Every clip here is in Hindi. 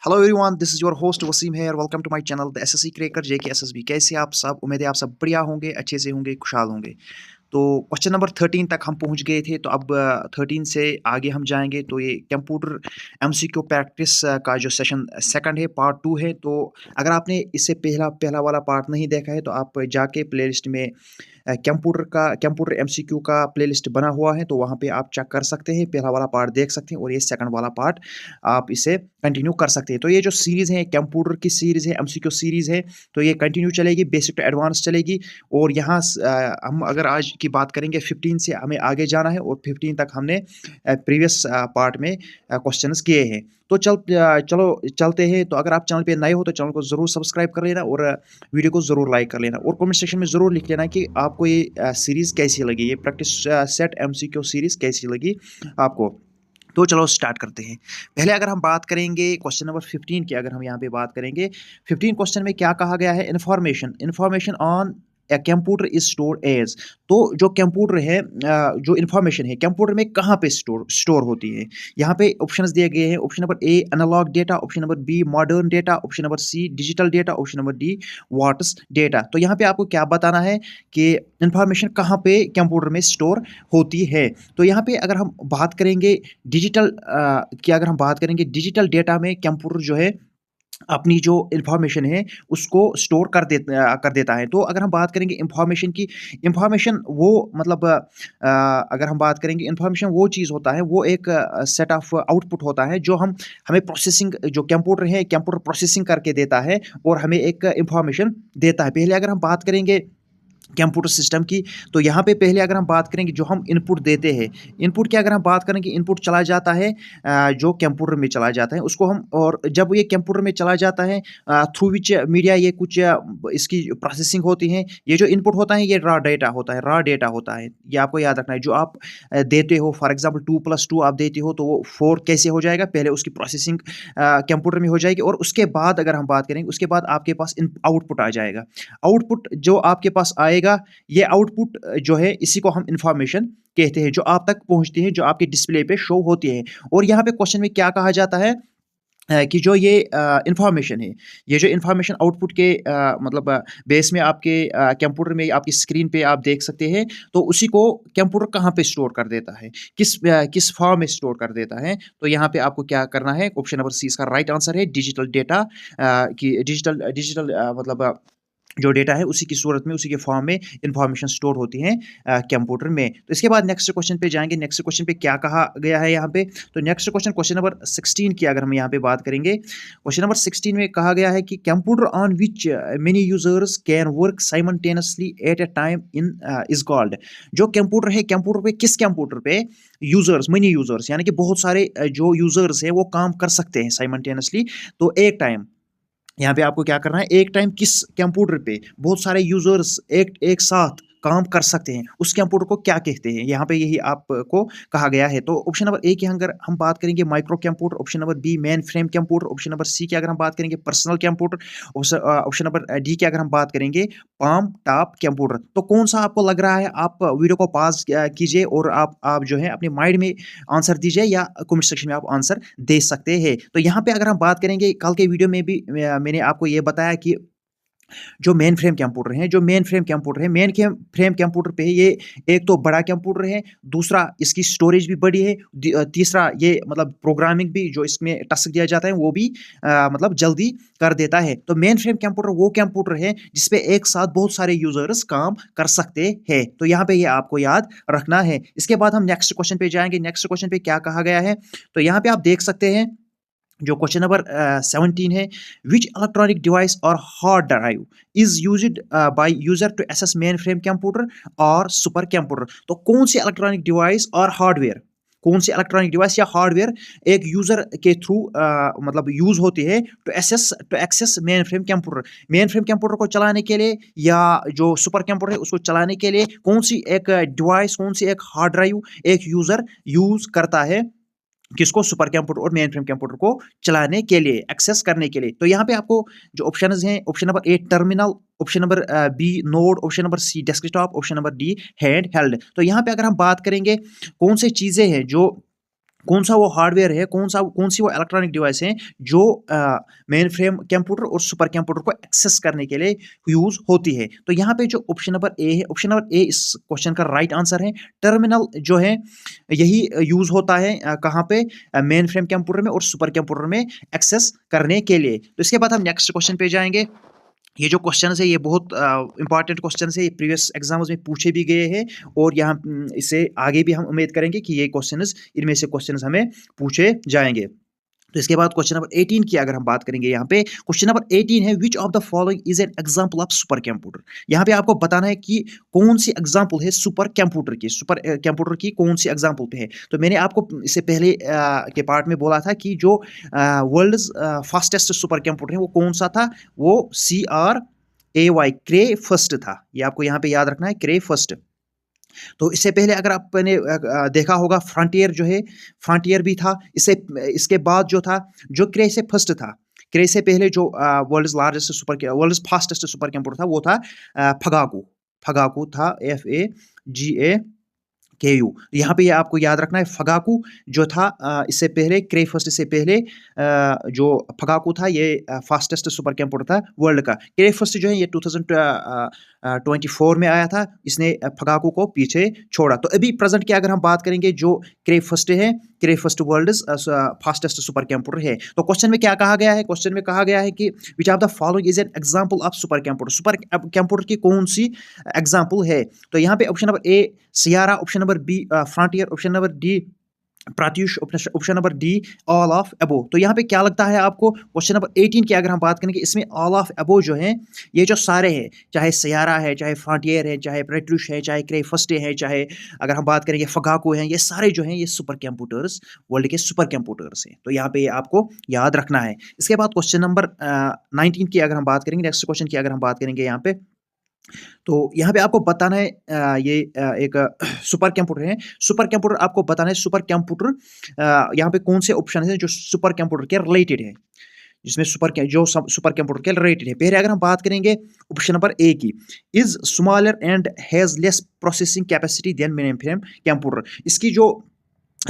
Hello everyone, this is your host Waseem है। Welcome to my channel the SSC cracker JK SSB. कैसे आप सब? उम्मीद है आप सब बढ़िया होंगे, अच्छे से होंगे, खुशहाल होंगे। तो क्वेश्चन नंबर 13 तक हम पहुंच गए थे, तो अब 13 से आगे हम जाएंगे। तो ये कंप्यूटर एमसीक्यू प्रैक्टिस का जो सेशन सेकंड है, पार्ट 2 है। तो अगर आपने इससे पहला पहला वाला पार्ट नहीं देखा है, तो आप जाके प्लेलिस्ट में कंप्यूटर एमसीक्यू का प्लेलिस्ट बना हुआ है, तो वहाँ पे आप चेक कर सकते हैं, पहला वाला पार्ट देख सकते हैं और ये सेकंड वाला पार्ट आप इसे कंटिन्यू कर सकते हैं। तो ये जो सीरीज़ है, कंप्यूटर की सीरीज़ है, एमसीक्यू सीरीज़ है, तो ये कंटिन्यू चलेगी, बेसिक टू एडवांस चलेगी। और यहाँ हम अगर आज की बात करेंगे 15 से हमें आगे जाना है, और 15 तक हमने प्रीवियस पार्ट में क्वेश्चंस किए हैं। तो चलो चलते हैं। तो अगर आप चैनल पे नए हो तो चैनल को ज़रूर सब्सक्राइब कर लेना, और वीडियो को ज़रूर लाइक कर लेना, और कमेंट सेक्शन में ज़रूर लिख लेना कि आपको ये सीरीज़ कैसी लगी, ये प्रैक्टिस सेट एमसीक्यू सीरीज़ कैसी लगी आपको। तो चलो स्टार्ट करते हैं। पहले अगर हम बात करेंगे क्वेश्चन नंबर 15 की, अगर हम यहाँ पे बात करेंगे 15 क्वेश्चन में क्या कहा गया है, information on a computer is store as. तो जो कंप्यूटर है, जो इन्फॉर्मेशन है कंप्यूटर में कहाँ पे स्टोर होती है। यहाँ पे ऑप्शंस दिए गए हैं। Option number A analog data, option number B modern data, option number C digital data, option number D what's data. तो यहाँ पे आपको क्या बताना है कि इन्फॉर्मेशन कहाँ पे कंप्यूटर में स्टोर होती है। तो यहाँ पे अगर हम बात करेंगे डिजिटल डेटा में कंप्यूटर जो है अपनी जो इन्फॉर्मेशन है उसको स्टोर कर देता है। तो अगर हम बात करेंगे इन्फॉर्मेशन की, इन्फॉर्मेशन वो मतलब अगर हम बात करेंगे इन्फॉर्मेशन वो चीज़ होता है, वो एक सेट ऑफ आउटपुट होता है जो हमें प्रोसेसिंग, जो कंप्यूटर है कंप्यूटर प्रोसेसिंग करके देता है और हमें एक इन्फॉर्मेशन देता है। पहले अगर हम बात करेंगे कंप्यूटर सिस्टम की, तो यहाँ पे पहले अगर हम बात करेंगे जो हम इनपुट देते हैं, इनपुट की अगर हम बात करेंगे, इनपुट चला जाता है जो कंप्यूटर में चला जाता है उसको हम, और जब ये कंप्यूटर में चला जाता है थ्रू विच मीडिया ये कुछ इसकी प्रोसेसिंग होती है। ये जो इनपुट होता है ये रॉ डेटा होता है। ये आपको याद रखना है। जो आप देते हो, फॉर एग्जाम्पल 2+2 आप देते हो, तो वो 4 कैसे हो जाएगा, पहले उसकी प्रोसेसिंग कंप्यूटर में हो जाएगी, और उसके बाद अगर हम बात करेंगे उसके बाद आपके पास आउटपुट आ जाएगा। आउटपुट जो आपके पास आएगा, ये आउटपुट जो है इसी को हम इंफॉर्मेशन कहते हैं, जो आप तक पहुंचती है, जो आपके डिस्प्ले पे शो होती है। और यहाँ पे क्वेश्चन में क्या कहा जाता है कि जो ये इंफॉर्मेशन है, ये जो इंफॉर्मेशन आउटपुट के मतलब बेस में आपके कंप्यूटर में आपकी स्क्रीन पे आप देख सकते हैं, तो उसी को कंप्यूटर कहाँ पे स्टोर कर देता है, किस फॉर्म में स्टोर कर देता है। तो यहाँ पे आपको क्या करना है, ऑप्शन नंबर सी इसका राइट आंसर है। डिजिटल डेटा की डिजिटल डिजिटल मतलब जो डेटा है उसी की सूरत में, उसी के फॉर्म में इंफॉर्मेशन स्टोर होती है कंप्यूटर में। तो इसके बाद नेक्स्ट क्वेश्चन पे जाएंगे। नेक्स्ट क्वेश्चन पे क्या कहा गया है यहाँ पे, तो नेक्स्ट क्वेश्चन, क्वेश्चन नंबर 16 की अगर हम यहाँ पे बात करेंगे, क्वेश्चन नंबर 16 में कहा गया है कि computer on which many users can work simultaneously at a time in is called. जो कंप्यूटर है, कंप्यूटर पे, किस कंप्यूटर पे यूजर्स, मनी यूजर्स यानी कि बहुत सारे जो यूजर्स है वो काम कर सकते हैं साइमल्टेनियसली, तो एक टाइम, यहाँ पे आपको क्या करना है, एक टाइम किस कंप्यूटर पे बहुत सारे यूजर्स एक एक साथ काम कर सकते हैं, उस कंप्यूटर को क्या कहते हैं। यहाँ पे यही आपको कहा गया है। तो ऑप्शन नंबर ए की अगर हम बात करेंगे microcomputer, option number B mainframe computer, option number C की अगर हम बात करेंगे personal computer, option number D की अगर हम बात करेंगे पाम टॉप कंप्यूटर। तो कौन सा आपको लग रहा है, आप वीडियो को पॉज कीजिए और आप जो है अपने माइंड में आंसर दीजिए, या कमेंट सेक्शन में आप आंसर दे सकते हैं। तो यहाँ पे अगर हम बात करेंगे, कल के वीडियो में भी मैंने आपको ये बताया कि जो मेन फ्रेम कंप्यूटर है, मेन फ्रेम कंप्यूटर पे ये एक तो बड़ा कंप्यूटर है, दूसरा इसकी स्टोरेज भी बड़ी है, तीसरा ये मतलब प्रोग्रामिंग भी जो इसमें टास्क दिया जाता है वो भी मतलब जल्दी कर देता है। तो मेन फ्रेम कंप्यूटर वो कंप्यूटर है जिसपे एक साथ बहुत सारे यूजर्स काम कर सकते हैं। तो यहाँ पे ये आपको याद रखना है। इसके बाद हम नेक्स्ट क्वेश्चन पे जाएंगे। नेक्स्ट क्वेश्चन पे क्या कहा गया है, तो यहाँ पे आप देख सकते हैं जो क्वेश्चन नंबर 17 है, विच इलेक्ट्रॉनिक डिवाइस और hard drive is used by user to access mainframe computer और सुपर कंप्यूटर। तो कौन सी इलेक्ट्रॉनिक डिवाइस और हार्डवेयर, कौन सी इलेक्ट्रॉनिक डिवाइस या हार्डवेयर एक यूजर के थ्रू मतलब यूज होती है to access mainframe computer को चलाने के लिए, या जो सुपर कंप्यूटर है उसको चलाने के लिए, कौन सी एक डिवाइस, कौन सी एक हार्ड ड्राइव एक यूजर यूज करता है, किसको, सुपर कंप्यूटर और मेन फ्रेम कंप्यूटर को चलाने के लिए, एक्सेस करने के लिए। तो यहाँ पे आपको जो ऑप्शंस हैं, option number A terminal, option number B node, option number C desktop, option number D handheld. तो यहाँ पे अगर हम बात करेंगे कौन सी चीजें हैं जो कौन-सा वो हार्डवेयर है, कौन-सी वो इलेक्ट्रॉनिक डिवाइस है जो मेन फ्रेम कंप्यूटर और सुपर कंप्यूटर को एक्सेस करने के लिए यूज़ होती है। तो यहाँ पे जो ऑप्शन नंबर ए है, ऑप्शन नंबर ए इस क्वेश्चन का राइट आंसर है। टर्मिनल जो है यही यूज़ होता है कहाँ पे मेन फ्रेम कंप्यूटर में और सुपर कंप्यूटर में एक्सेस करने के लिए। तो इसके बाद हम नेक्स्ट क्वेश्चन पे जाएँगे। ये जो क्वेश्चंस है ये बहुत इंपॉर्टेंट क्वेश्चंस है, ये प्रीवियस एग्जाम्स में पूछे भी गए हैं और यहाँ इससे आगे भी हम उम्मीद करेंगे कि ये क्वेश्चंस इनमें से क्वेश्चंस हमें पूछे जाएंगे। तो इसके बाद क्वेश्चन नंबर 18 की अगर हम बात करेंगे यहाँ पे क्वेश्चन नंबर 18 है which of the following is an example of super computer. यहाँ पे आपको बताना है कि कौन सी एग्जांपल है सुपर कंप्यूटर की, सुपर कंप्यूटर की कौन सी एग्जांपल पे है। तो मैंने आपको इससे पहले के पार्ट में बोला था कि जो वर्ल्ड फास्टेस्ट सुपर कंप्यूटर है वो कौन सा था, वो CRAY क्रे फर्स्ट था। ये आपको यहाँ पे याद रखना है, क्रे फर्स्ट। तो इससे पहले अगर आपने देखा होगा फ्रंटियर जो है, फ्रंटियर भी था। इसके बाद जो था, जो क्रे से फर्स्ट था, क्रे से पहले जो वर्ल्ड फास्टेस्ट सुपर कंप्यूटर था वो था फगाकू। फगाकू था FAGAKU। यहाँ पे ये आपको याद रखना है, फगाकू जो था इससे पहले क्रे फर्स्ट से पहले जो फगाकू था ये फास्टेस्ट सुपर कंप्यूटर था वर्ल्ड का। क्रे फर्स्ट जो है ये 2024 में आया था, इसने फगाकू को पीछे छोड़ा। तो अभी प्रेजेंट की अगर हम बात करेंगे जो क्रे फर्स्ट है, Cray first world fastest supercomputer है। तो क्वेश्चन में क्या कहा गया है, क्वेश्चन में कहा गया है कि which of the following is an example of supercomputer. Supercomputer की कौन सी एग्जांपल है। तो यहाँ पे option number A Sierra, option number B Frontier, option number D Pratyush, option number D all of above. तो यहाँ पे क्या लगता है आपको, क्वेश्चन नंबर 18 की अगर हम बात करेंगे इसमें ऑल ऑफ अबो जो है, ये जो सारे हैं, चाहे सियारा है, चाहे फ्रंटियर है, चाहे प्रात्युष है, चाहे क्रे फर्स्ट है, चाहे अगर हम बात करेंगे फगाको है, ये सारे जो हैं ये सुपर कंप्यूटर्स, वर्ल्ड के सुपर कंप्यूटर्स हैं। तो यहाँ पे आपको याद रखना है। इसके बाद क्वेश्चन नंबर 19 की अगर हम बात करेंगे, नेक्स्ट क्वेश्चन की अगर हम बात करेंगे यहाँ पे, तो यहाँ पे आपको बताना है ये एक सुपर कंप्यूटर है। सुपर कंप्यूटर आपको बताना है, सुपर कंप्यूटर यहाँ पे कौन से ऑप्शन है जो सुपर कंप्यूटर के रिलेटेड है, जिसमें सुपर कंप्यूटर के रिलेटेड है। पहले अगर हम बात करेंगे ऑप्शन नंबर ए की, is smaller and has less processing capacity than mainframe computer. इसकी जो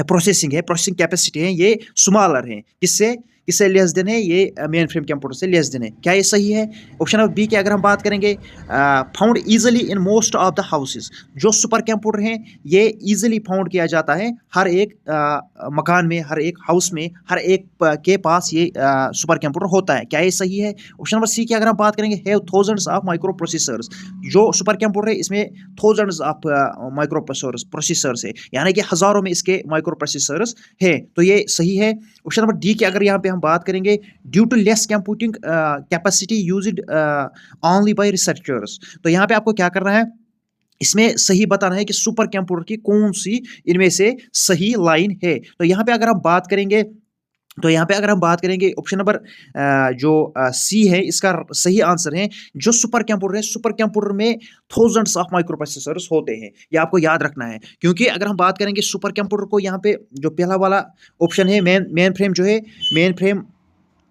प्रोसेसिंग कैपेसिटी है ये स्मॉलर है, किससे लेस देन है, ये मेन फ्रेम कंप्यूटर से लेस देन है। क्या ये सही है। ऑप्शन नंबर बी की अगर हम बात करेंगे, found easily in most of the houses. जो सुपर कंप्यूटर हैं ये इजीली फाउंड किया जाता है हर एक मकान में, हर एक हाउस में, हर एक के पास ये सुपर कंप्यूटर होता है। क्या ये सही है। ऑप्शन नंबर सी की अगर हम बात करेंगे, have thousands of micro processors. जो सुपर कंप्यूटर है इसमें थाउजेंड्स ऑफ माइक्रो प्रोसेसर्स है, यानी कि हजारों में इसके माइक्रो प्रोसेसर्स है। तो ये सही है। ऑप्शन नंबर डी की अगर यहाँ पे हम बात करेंगे, due to less computing capacity used only by researchers. तो यहाँ पे आपको क्या करना है, इसमें सही बताना है कि सुपर कंप्यूटर की कौन सी इनमें से सही लाइन है। तो यहाँ पे अगर हम बात करेंगे, ऑप्शन नंबर जो सी है इसका सही आंसर है। जो सुपर कंप्यूटर है, सुपर कंप्यूटर में थाउजेंड्स ऑफ माइक्रो प्रोसेसर्स होते हैं, ये आपको याद रखना है। क्योंकि अगर हम बात करेंगे सुपर कंप्यूटर को, यहाँ पे जो पहला वाला ऑप्शन है मेन फ्रेम जो है, मेन फ्रेम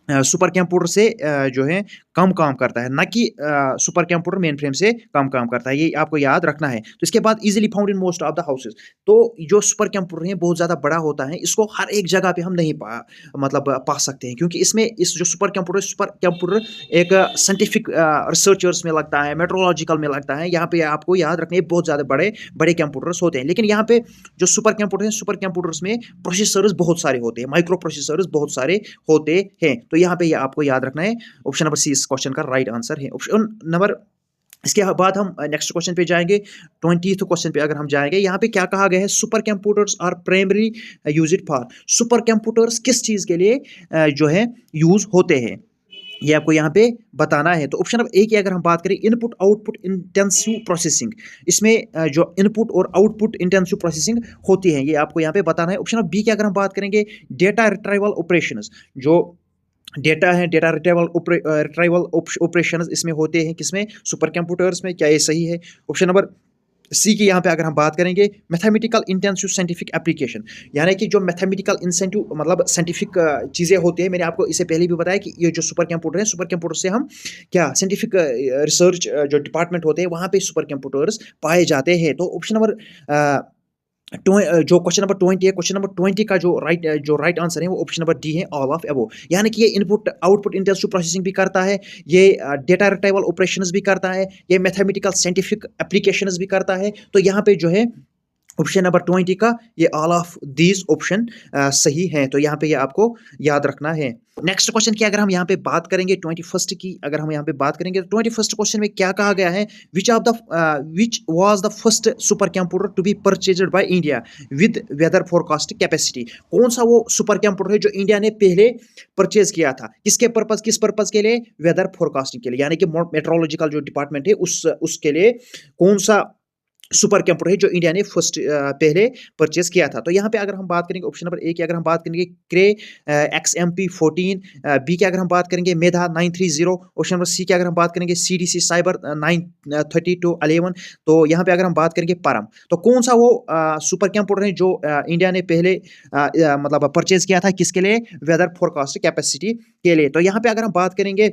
सुपर कंप्यूटर से जो है कम काम करता है, ना कि सुपर कंप्यूटर मेन फ्रेम से कम काम करता है, ये आपको याद रखना है। तो इसके बाद easily found in most of the houses. तो जो सुपर कंप्यूटर है बहुत ज़्यादा बड़ा होता है, इसको हर एक जगह पे हम नहीं पा सकते हैं, क्योंकि इसमें इस जो सुपर कंप्यूटर एक साइंटिफिक रिसर्चर्स में लगता है, मेट्रोलॉजिकल में लगता है। यहाँ पे आपको याद रखना है बहुत ज़्यादा बड़े कंप्यूटर्स होते हैं। लेकिन यहाँ पे जो सुपर कंप्यूटर है, सुपर कंप्यूटर्स में प्रोसेसर्स बहुत सारे होते हैं, माइक्रो प्रोसेसर्स बहुत सारे होते हैं। तो यहाँ पे आपको याद रखना है, ऑप्शन नंबर सी इस क्वेश्चन का राइट आंसर है। ऑप्शन नंबर, इसके बाद हम नेक्स्ट क्वेश्चन पे जाएंगे, 20th क्वेश्चन पे अगर हम जाएंगे, यहाँ पे क्या कहा गया है, supercomputers are primary used for. Supercomputers किस चीज़ के लिए जो है यूज होते हैं, ये आपको यहाँ पे बताना है। तो ऑप्शन नंबर ए की अगर हम बात करें, इनपुट आउटपुट इंटेंसिव प्रोसेसिंग, इसमें जो इनपुट और आउटपुट इंटेंसिव प्रोसेसिंग होती है, ये आपको यहाँ पे बताना है। ऑप्शन नंबर बी की अगर हम बात करेंगे, डेटा रिट्राइवल ऑपरेशंस, जो डेटा है, डेटा रिट्राइवल ऑपरेशंस इसमें होते हैं, किसमें, सुपर कंप्यूटर्स में। क्या ये सही है। ऑप्शन नंबर सी की यहाँ पे अगर हम बात करेंगे, मैथमेटिकल इंटेंसिव साइंटिफिक एप्लीकेशन, यानी कि जो मैथमेटिकल इंसेंटिव मतलब साइंटिफिक चीज़ें होती है। मैंने आपको इससे पहले भी बताया कि ये जो सुपर कंप्यूटर है, सुपर कंप्यूटर से हम क्या साइंटिफिक रिसर्च जो डिपार्टमेंट होते हैं वहाँ पे सुपर कंप्यूटर्स पाए जाते हैं। तो ऑप्शन नंबर जो क्वेश्चन नंबर 20 है, क्वेश्चन नंबर 20 का जो राइट आंसर है वो ऑप्शन नंबर डी है, ऑल ऑफ अबव। यानी कि ये इनपुट आउटपुट इंटेंसिव प्रोसेसिंग भी करता है, ये डेटा रिट्रीवल ऑपरेशंस भी करता है, ये मैथमेटिकल साइंटिफिक एप्लीकेशंस भी करता है। तो यहाँ पे जो है ऑप्शन नंबर 20 का ये ऑल ऑफ दीज ऑप्शन सही है। तो यहाँ पे ये आपको याद रखना है। नेक्स्ट क्वेश्चन की अगर हम यहाँ पे बात करेंगे 21st की, अगर हम यहाँ पे बात करेंगे तो 21st क्वेश्चन में क्या कहा गया है, which was the first supercomputer to be purchased by India with weather forecast capacity. कौन सा वो सुपर कंप्यूटर है जो इंडिया ने पहले परचेज किया था, किस पर्पज के लिए, वेदर फोरकास्टिंग के लिए, यानी कि मेट्रोलॉजिकल जो डिपार्टमेंट है उसके लिए कौन सा सुपर कंप्यूटर है जो इंडिया ने पहले परचेज किया था। तो यहाँ पे अगर हम बात करेंगे ऑप्शन नंबर ए की, अगर हम बात करेंगे क्रे XMP14, बी की अगर हम बात करेंगे मेधा 930, ऑप्शन नंबर सी की अगर हम बात करेंगे CDC साइबर 93211, तो यहाँ पे अगर हम बात करेंगे परम। तो कौन सा वो सुपर कंप्यूटर है जो इंडिया ने पहले मतलब परचेज किया था, किसके लिए, वेदर फोरकास्ट कैपेसिटी के लिए। तो यहाँ पे अगर हम बात करेंगे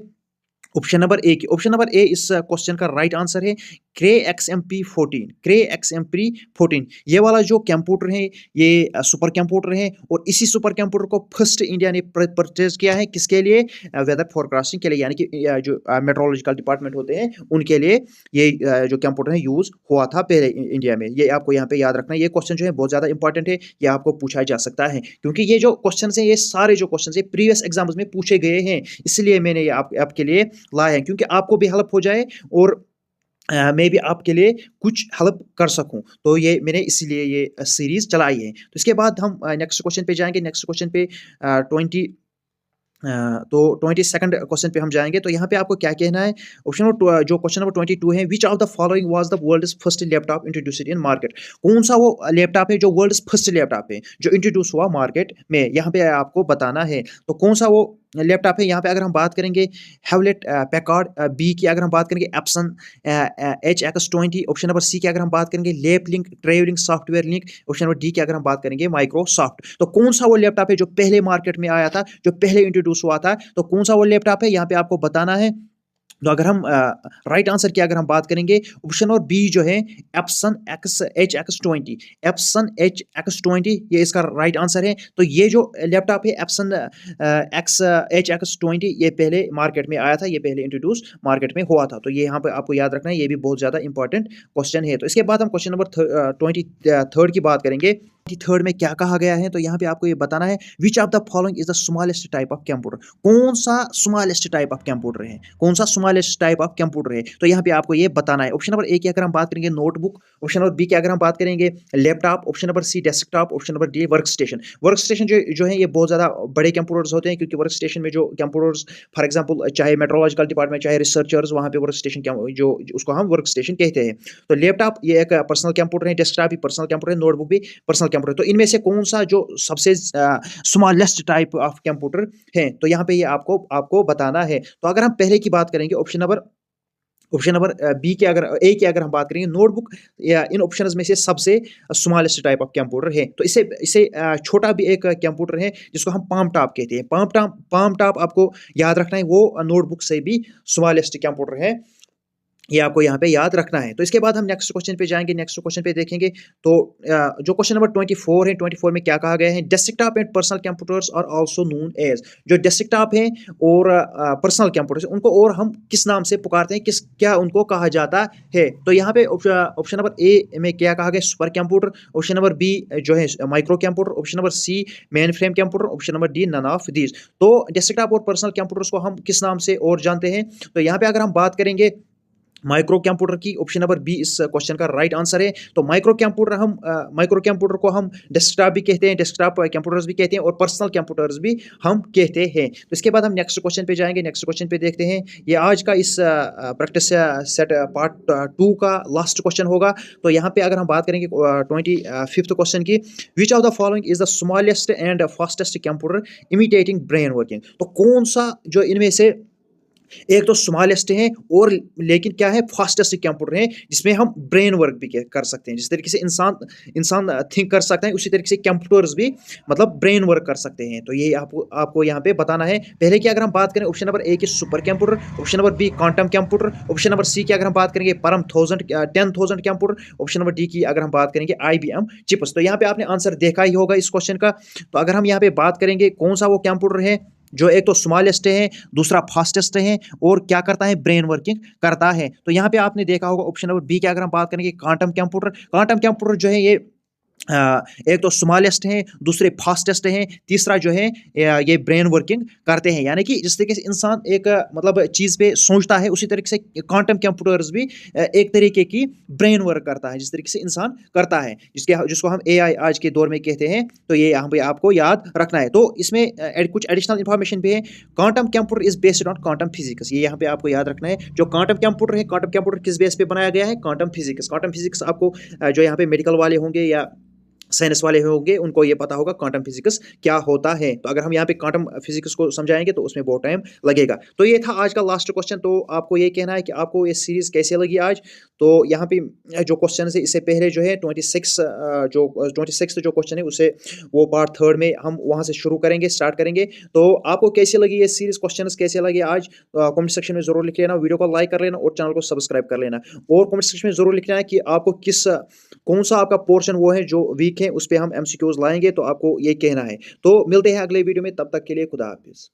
ऑप्शन नंबर ए की, ऑप्शन नंबर ए इस क्वेश्चन का राइट आंसर है, क्रे XMP 14। ये वाला जो कंप्यूटर है ये सुपर कंप्यूटर है, और इसी सुपर कंप्यूटर को फर्स्ट इंडिया ने परचेज किया है, किसके लिए, वेदर फोरकास्टिंग के लिए, यानी कि जो मेट्रोलॉजिकल डिपार्टमेंट होते हैं उनके लिए ये जो कंप्यूटर है यूज हुआ था पहले इंडिया में। ये आपको यहाँ पे याद रखना है। ये क्वेश्चन जो है बहुत ज्यादा इंपॉर्टेंट है, ये आपको पूछा जा सकता है, क्योंकि ये जो क्वेश्चन है ये सारे जो क्वेश्चन है प्रीवियस एग्जाम्स में पूछे गए हैं, इसलिए मैंने ये आपके लिए लाया है, क्योंकि आपको भी हेल्प हो जाए और मैं भी आपके लिए कुछ हेल्प कर सकूं। तो ये मैंने इसीलिए ये सीरीज चलाई है। तो इसके बाद हम नेक्स्ट क्वेश्चन पे जाएंगे। नेक्स्ट क्वेश्चन पे 20 तो 22nd क्वेश्चन पे हम जाएंगे। तो यहाँ पे आपको क्या कहना है, ऑप्शन नंबर जो क्वेश्चन नंबर 22 है, which of the following was the world's first laptop introduced in market. कौन सा वो लैपटॉप है जो वर्ल्ड्स फर्स्ट लैपटॉप है जो इंट्रोड्यूस हुआ मार्केट में, यहाँ पे आपको बताना है। तो कौन सा वो लैपटॉप है, यहाँ पे अगर हम बात करेंगे हेवलेट पैकार्ड, बी की अगर हम बात करेंगे Epson HX20, option number C की अगर हम बात करेंगे लेप link travelling software link, option number D की अगर हम बात करेंगे माइक्रोसॉफ्ट। तो कौन सा वो लैपटॉप है जो पहले मार्केट में आया था, जो पहले इंट्रोड्यूस हुआ था, तो कौन सा वो लैपटॉप है, यहाँ पे आपको बताना है। तो अगर हम राइट आंसर की अगर हम बात करेंगे, ऑप्शन और बी जो है एप्सन HX20, एप्सन HX20 ये इसका राइट आंसर है। तो ये जो लैपटॉप है एप्सन HX20 ये पहले मार्केट में आया था, ये पहले इंट्रोड्यूस मार्केट में हुआ था। तो ये यहाँ पे आपको याद रखना है, ये भी बहुत ज़्यादा इंपॉर्टेंट क्वेश्चन है। तो इसके बाद हम क्वेश्चन नंबर 23 की बात करेंगे। थर्ड में क्या कहा गया है, तो यहाँ पे आपको ये बताना है, which of the following is the smallest type of computer. कौन सा स्मॉलेस्ट टाइप ऑफ कंप्यूटर है, कौन सा स्मॉलेस्ट टाइप ऑफ कंप्यूटर है, तो यहाँ पे आपको ये बताना है। ऑप्शन नंबर ए की अगर हम बात करेंगे नोटबुक, ऑप्शन नंबर बी की अगर हम बात करेंगे laptop, option number C desktop, option number D workstation. Workstation जो है ये बहुत ज़्यादा बड़े कंप्यूटर्स होते हैं, क्योंकि वर्क स्टेशन में जो कंप्यूटर्स फॉर एग्जाम्पल चाहे मेट्रोलॉजिकल डिपार्टमेंट चाहे रिसर्चर्स, वहाँ पे वर्क स्टेशन जो उसको हम वर्क स्टेशन कहते हैं। तो लैपटॉप ये एक पर्सनल कंप्यूटर है, डेस्कटॉप भी पर्सनल कंप्यूटर है, नोटबुक भी पर्सनल कंप्यूटर है। तो इनमें से कौन सा जो सबसे स्मॉलेस्ट टाइप ऑफ कंप्यूटर है, तो यहाँ पे ये आपको बताना है। तो अगर हम पहले की बात करेंगे ऑप्शन नंबर बी के अगर ए की अगर हम बात करेंगे नोटबुक, या इन ऑप्शंस में से सबसे स्मॉलेस्ट टाइप ऑफ कंप्यूटर है। तो इसे छोटा भी एक कंप्यूटर है जिसको हम पाम टॉप कहते हैं। पाम टॉप आपको याद रखना है, वो नोटबुक से भी स्मॉलेस्ट कंप्यूटर है, ये आपको यहाँ पे याद रखना है। तो इसके बाद हम नेक्स्ट क्वेश्चन पे जाएंगे। नेक्स्ट क्वेश्चन पे देखेंगे तो जो क्वेश्चन नंबर 24 है, 24 में क्या कहा गया है, desktop and personal computers are also known as. जो डेस्कटॉप है और पर्सनल कंप्यूटर्स उनको और हम किस नाम से पुकारते हैं, क्या उनको कहा जाता है। तो यहाँ पे ऑप्शन नंबर ए में क्या कहा गया, supercomputer, option number B जो है microcomputer, option number C mainframe computer, option number D none of these. तो डेस्कटॉप और पर्सनल कंप्यूटर्स को हम किस नाम से और जानते हैं, तो यहाँ पे अगर हम बात करेंगे माइक्रो कंप्यूटर की, ऑप्शन नंबर बी इस क्वेश्चन का राइट आंसर है। तो माइक्रो कंप्यूटर को हम डेस्कटॉप भी कहते हैं, डेस्कटॉप कंप्यूटर्स भी कहते हैं, और पर्सनल कंप्यूटर्स भी हम कहते हैं। तो इसके बाद हम नेक्स्ट क्वेश्चन पे जाएंगे। नेक्स्ट क्वेश्चन पे देखते हैं, ये आज का इस प्रैक्टिस सेट पार्ट 2 का लास्ट क्वेश्चन होगा। तो यहाँ पे अगर हम बात करेंगे 25th क्वेश्चन की, विच of the following is the smallest and fastest computer imitating brain working. तो कौन सा जो इनमें से एक तो स्मॉलेस्ट है और लेकिन क्या है फास्टेस्ट कंप्यूटर है जिसमें हम ब्रेन वर्क भी कर सकते हैं। जिस तरीके से इंसान इंसान थिंक कर सकते हैं उसी तरीके से कंप्यूटर्स भी मतलब ब्रेन वर्क कर सकते हैं। तो ये आपको आपको यहाँ पे बताना है। पहले की अगर हम बात करें ऑप्शन नंबर ए की supercomputer, option number B quantum computer, option number C की अगर हम बात करेंगे परम 10,000 कंप्यूटर, ऑप्शन नंबर डी की अगर हम बात करेंगे IBM चिप्स। तो यहाँ पे आपने आंसर देखा ही होगा इस क्वेश्चन का। तो अगर हम यहाँ पे बात करेंगे कौन सा वो कंप्यूटर है जो एक तो स्मॉलेस्ट है, दूसरा फास्टेस्ट है और क्या करता है ब्रेन वर्किंग करता है। तो यहाँ पे आपने देखा होगा ऑप्शन नंबर बी की अगर हम बात करेंगे क्वांटम कंप्यूटर जो है ये एक तो स्मॉलेस्ट है, दूसरे फास्टेस्ट हैं, तीसरा जो है ये ब्रेन वर्किंग करते हैं। यानी कि जिस तरीके से इंसान एक मतलब चीज़ पे सोचता है उसी तरीके से क्वांटम कंप्यूटर्स भी एक तरीके की ब्रेन वर्क करता है जिस तरीके से इंसान करता है, जिसको हम AI आज के दौर में कहते हैं। तो ये यहाँ पे आपको याद रखना है। तो इसमें कुछ एडिशनल इन्फॉर्मेशन भी है। Quantum computer is based on quantum physics, ये यहाँ पे आपको याद रखना है। जो क्वांटम कंप्यूटर है, क्वांटम कंप्यूटर किस बेस पे बनाया गया है? Quantum physics. क्वांटम फिजिक्स आपको जो यहाँ पे मेडिकल वाले होंगे या साइंस वाले होंगे उनको ये पता होगा क्वांटम फिजिक्स क्या होता है। तो अगर हम यहाँ पे क्वांटम फिजिक्स को समझाएंगे तो उसमें बहुत टाइम लगेगा। तो ये था आज का लास्ट क्वेश्चन। तो आपको ये कहना है कि आपको ये सीरीज कैसे लगी आज। तो यहाँ पे जो क्वेश्चन है इससे पहले जो है 26 जो क्वेश्चन है उसे वो पार्ट थर्ड में हम वहाँ से शुरू करेंगे, स्टार्ट करेंगे। तो आपको कैसी लगी ये सीरीज, क्वेश्चन कैसे लगे आज, कमेंट सेक्शन में जरूर लिख लेना, वीडियो को लाइक कर लेना और चैनल को सब्सक्राइब कर लेना। और कमेंट सेक्शन में जरूर लिखना है कि आपको कौन सा आपका पोर्शन वो है जो वीक है, उस पे हम MCQs लाएंगे। तो आपको ये कहना है। तो मिलते हैं अगले वीडियो में, तब तक के लिए खुदा हाफिज।